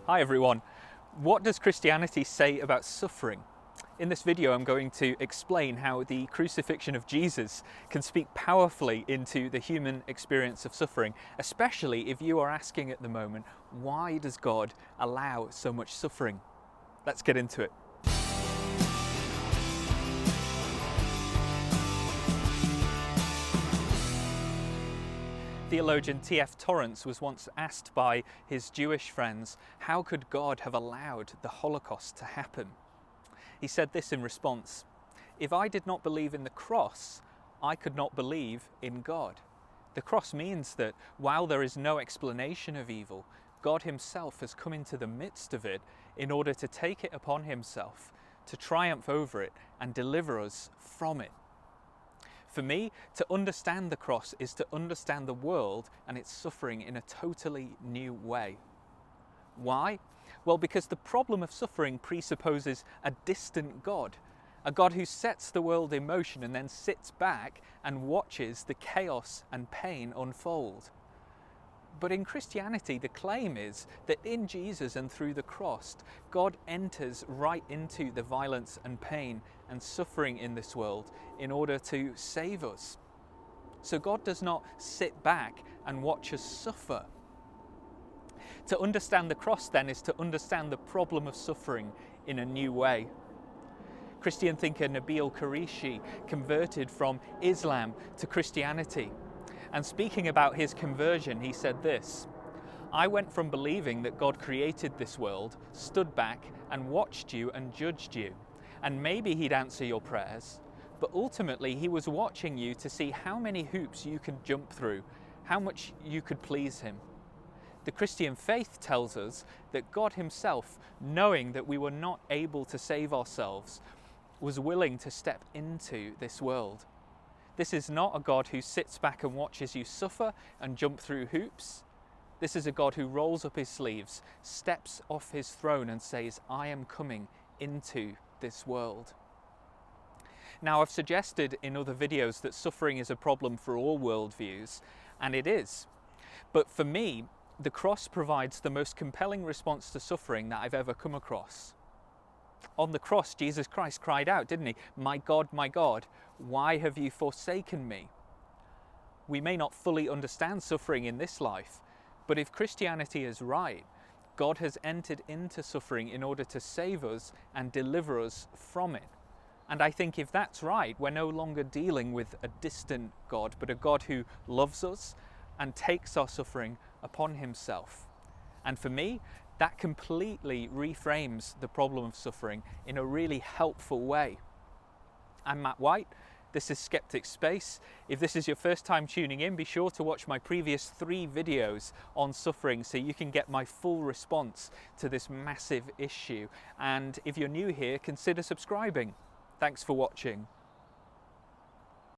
Hi everyone. What does Christianity say about suffering? In this video I'm going to explain how the crucifixion of Jesus can speak powerfully into the human experience of suffering, especially if you are asking at the moment, why does God allow so much suffering? Let's get into it. Theologian T.F.Torrance was once asked by his Jewish friends, how could God have allowed the Holocaust to happen? He said this in response, if I did not believe in the cross, I could not believe in God. The cross means that while there is no explanation of evil, God himself has come into the midst of it in order to take it upon himself, to triumph over it and deliver us from it. For me, to understand the cross is to understand the world and its suffering in a totally new way. Why? Well, because the problem of suffering presupposes a distant God, a God who sets the world in motion and then sits back and watches the chaos and pain unfold. But in Christianity, the claim is that in Jesus and through the cross, God enters right into the violence and pain and suffering in this world in order to save us. So God does not sit back and watch us suffer. To understand the cross then is to understand the problem of suffering in a new way. Christian thinker Nabeel Qureshi converted from Islam to Christianity. And speaking about his conversion, he said this, I went from believing that God created this world, stood back and watched you and judged you. And maybe he'd answer your prayers, but ultimately he was watching you to see how many hoops you could jump through, how much you could please him. The Christian faith tells us that God himself, knowing that we were not able to save ourselves, was willing to step into this world. This is not a God who sits back and watches you suffer and jump through hoops. This is a God who rolls up his sleeves, steps off his throne and says, I am coming into this world. Now, I've suggested in other videos that suffering is a problem for all worldviews, and it is. But for me, the cross provides the most compelling response to suffering that I've ever come across. On the cross, Jesus Christ cried out, didn't he? My God, why have you forsaken me? We may not fully understand suffering in this life, but if Christianity is right, God has entered into suffering in order to save us and deliver us from it. And I think if that's right, we're no longer dealing with a distant God, but a God who loves us and takes our suffering upon himself. And for me, that completely reframes the problem of suffering in a really helpful way. I'm Matt White, this is Skeptic Space. If this is your first time tuning in, be sure to watch my previous 3 videos on suffering so you can get my full response to this massive issue. And if you're new here, consider subscribing. Thanks for watching.